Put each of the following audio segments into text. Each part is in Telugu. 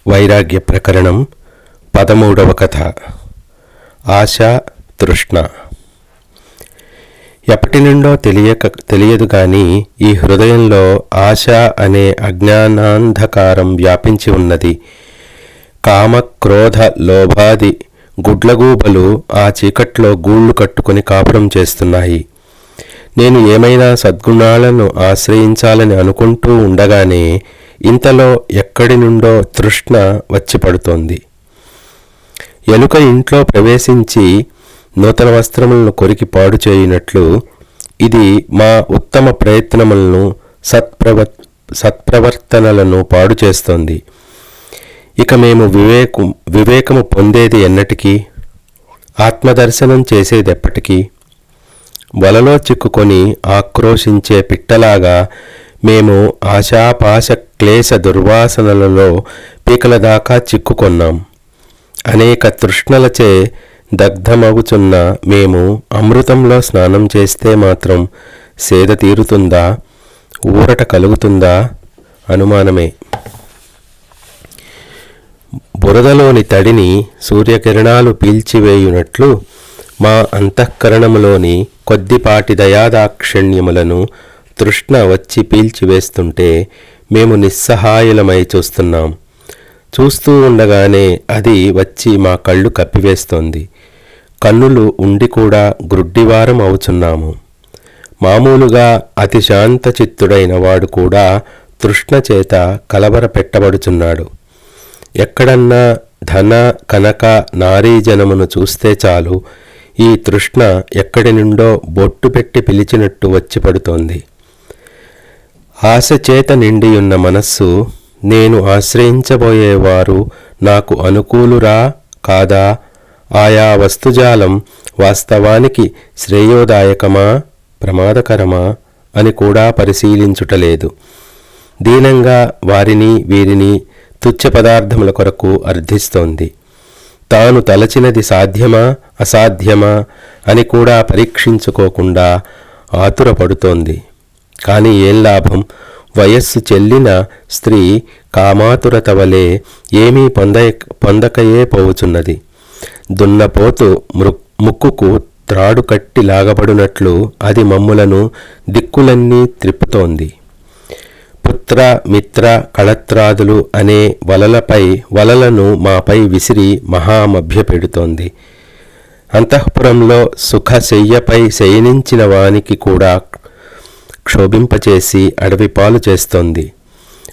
వైరాగ్య ప్రకరణం 13వ కథ. ఆశ తృష్ణ. ఎప్పటి నుండో తెలియదు గాని ఈ హృదయంలో ఆశ అనే అజ్ఞానాంధకారం వ్యాపించి ఉన్నది. కామ క్రోధ లోభాది గుడ్లగూబలు ఆ చీకట్లో గూళ్ళు కట్టుకుని కాపురం చేస్తున్నాయి. నేను ఏమైనా సద్గుణాలను ఆశ్రయించాలని అనుకుంటూ ఉండగానే ఇంతలో ఎక్కడి నుండో తృష్ణ వచ్చి పడుతోంది. ఎలుక ఇంట్లో ప్రవేశించి నూతన వస్త్రములను కొరికి పాడు చేయునట్లు ఇది మా ఉత్తమ ప్రయత్నములను సత్ప్రవర్తనలను పాడు చేస్తోంది. ఇక మేము వివేకము పొందేది ఎన్నటికీ? ఆత్మదర్శనం చేసేదెప్పటికీ? వలలో చిక్కుకొని ఆక్రోశించే పిట్టలాగా మేము ఆశాపాశ క్లేశ దుర్వాసనలలో పీకల దాకా చిక్కుకొన్నాం. అనేక తృష్ణలచే దగ్ధమగుచున్న మేము అమృతంలో స్నానం చేస్తే మాత్రం సేద తీరుతుందా? ఊరట కలుగుతుందా? అనుమానమే. బురదలోని తడిని సూర్యకిరణాలు పీల్చివేయునట్లు మా అంతఃకరణములోని కొద్దిపాటి దయాదాక్షిణ్యములను తృష్ణ వచ్చి పీల్చివేస్తుంటే మేము నిస్సహాయులమై చూస్తున్నాం. చూస్తూ ఉండగానే అది వచ్చి మా కళ్ళు కప్పివేస్తోంది. కన్నులు ఉండి కూడా గ్రుడ్డివారం అవుచున్నాము. మామూలుగా అతి శాంతచిత్తుడైన వాడు కూడా తృష్ణ చేత కలవరపెట్టబడుచున్నాడు. ఎక్కడన్నా ధన కనక నారీజనమును చూస్తే చాలు ఈ తృష్ణ ఎక్కడి నుండో బొట్టు పెట్టి పిలిచినట్టు వచ్చి పడుతోంది. ఆశచేత నిండియున్న మనస్సు నేను ఆశ్రయించబోయేవారు నాకు అనుకూలురా కాదా, ఆయా వస్తుజాలం వాస్తవానికి శ్రేయోదాయకమా ప్రమాదకరమా అని కూడా పరిశీలించుటలేదు. దీనంగా వారిని వీరిని తుచ్చ పదార్థముల కొరకు అర్థిస్తోంది. తాను తలచినది సాధ్యమా అసాధ్యమా అని కూడా పరీక్షించుకోకుండా ఆతురపడుతోంది. కానీ ఏం లాభం? వయస్సు చెల్లిన స్త్రీ కామాతురత వలె ఏమీ పొందకయే పోవుచున్నది. దున్నపోతు ముక్కుకు త్రాడు కట్టి లాగబడినట్లు అది మమ్ములను దిక్కులన్నీ త్రిప్పుతోంది. పుత్ర మిత్ర కళత్రాదులు అనే వలలను మాపై విసిరి మహామభ్యపెడుతోంది. అంతఃపురంలో సుఖశయ్యపై శయనించిన వానికి కూడా క్షోభింపచేసి అడవిపాలు చేస్తోంది.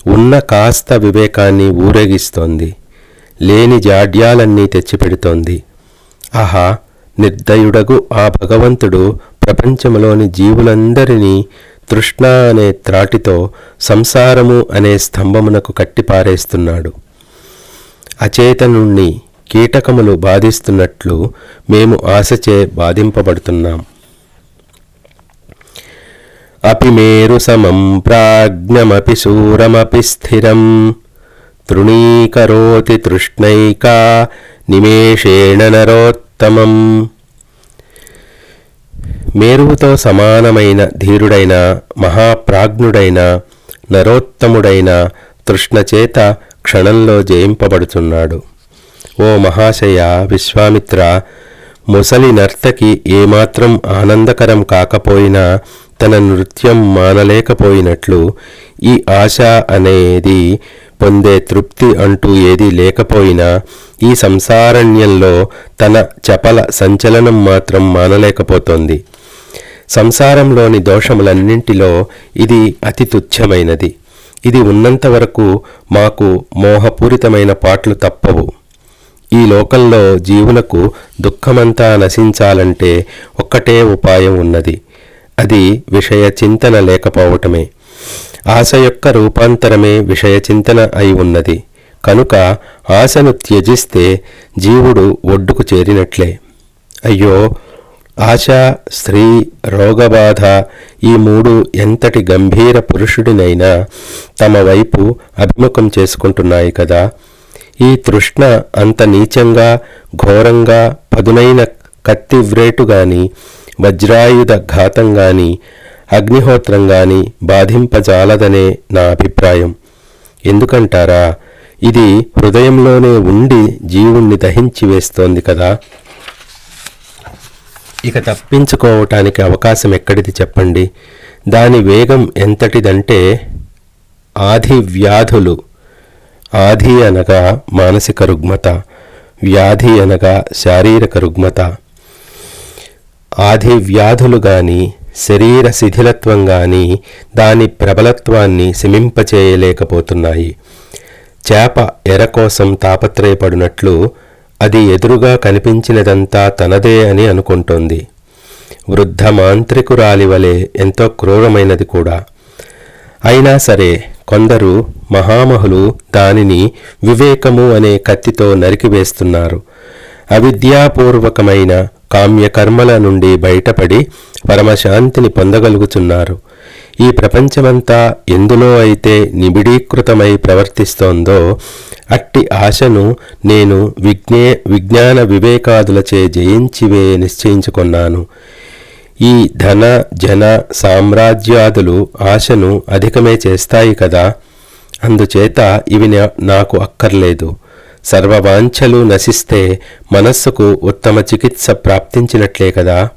ఉన్న కాస్త వివేకాన్ని ఊరేగిస్తోంది. లేని జాడ్యాలన్నీ తెచ్చిపెడుతోంది. ఆహా! నిర్దయుడగు ఆ భగవంతుడు ప్రపంచంలోని జీవులందరినీ తృష్ణ అనే త్రాటితో సంసారము అనే స్తంభమునకు కట్టిపారేస్తున్నాడు. అచేతనుణ్ణి కీటకములు బాధిస్తున్నట్లు మేము ఆశచే బాధింపబడుతున్నాం. అపి మేరు సమం ప్రాజ్ఞమపి శూరమపి స్థిరం తృణీకరోతి తృష్ణైకా నిమేషేణ నరోత్తమం. మేరువుతో సమానమైన ధీరుడైన మహాప్రాజ్ఞుడైన నరోత్తముడైన తృష్ణచేత క్షణంలో జయింపబడుతున్నాడు. ఓ మహాశయ విశ్వామిత్ర, ముసలి నర్తకి ఏమాత్రం ఆనందకరం కాకపోయినా తన నృత్యం మానలేకపోయినట్లు ఈ ఆశ అనేది పొందే తృప్తి అంటూ ఏదీ లేకపోయినా ఈ సంసారణ్యంలో తన చపల సంచలనం మాత్రం మానలేకపోతోంది. సంసారంలోని దోషములన్నింటిలో ఇది అతి తుచ్చమైనది. ఇది ఉన్నంత వరకు మాకు మోహపూరితమైన పాట్లు తప్పవు. ఈ లోకంలో జీవులకు దుఃఖమంతా నశించాలంటే ఒక్కటే ఉపాయం ఉన్నది. అది విషయ చింతన లేకపోవటమే. ఆశ యొక్క రూపాంతరమే విషయ చింతన అయి ఉన్నది. కనుక ఆశను త్యజిస్తే జీవుడు ఒడ్డుకు చేరినట్లే. అయ్యో! ఆశ, స్త్రీ, రోగబాధ ఈ మూడు ఎంతటి గంభీర పురుషుడినైనా తమ వైపు అభిముఖం చేసుకుంటున్నాయి కదా. ఈ తృష్ణ అంత నీచంగా ఘోరంగా పదునైన కత్తివ్రేటుగాని వజ్రాయుధ ఘాతంగాని అగ్నిహోత్రంగాని బాధింపజాలదనే నా అభిప్రాయం. ఎందుకంటారా? ఇది హృదయంలోనే ఉండి జీవుణ్ణి దహించి వేస్తోంది కదా. ఇక తప్పించుకోవటానికి అవకాశం ఎక్కడిది చెప్పండి. దాని వేగం ఎంతటిదంటే ఆది వ్యాధులు, ఆది అనగా మానసిక రుగ్మత, వ్యాధి అనగా శారీరక రుగ్మత. ఆది వ్యాధులు గాని శరీర శిథిలత్వం గాని దాని ప్రబలత్వాన్ని శమింపచేయలేకపోతున్నాయి. చేప ఎర కోసం తాపత్రయపడినట్లు అది ఎదురుగా కనిపించినదంతా తనదే అని అనుకుంటోంది. వృద్ధ మాంత్రికురాలి వలె ఎంతో క్రూరమైనది కూడా. అయినా సరే కొందరు మహామహులు దానిని వివేకము అనే కత్తితో నరికివేస్తున్నారు. అవిద్యాపూర్వకమైన కామ్యకర్మల నుండి బయటపడి పరమశాంతిని పొందగలుగుతున్నారు. ఈ ప్రపంచమంతా ఎందులో అయితే నిబిడీకృతమై ప్రవర్తిస్తోందో అట్టి ఆశను నేను విజ్ఞాన వివేకాదులచే జయించివే నిశ్చయించుకున్నాను. ఈ ధన జన సామ్రాజ్యాదులు ఆశను అధికమే చేస్తాయి కదా. అందుచేత ఇవి నాకు అక్కర్లేదు. సర్వవాంఛలు నశిస్తే మనస్సుకు ఉత్తమ చికిత్స ప్రాప్తించినట్లే కదా.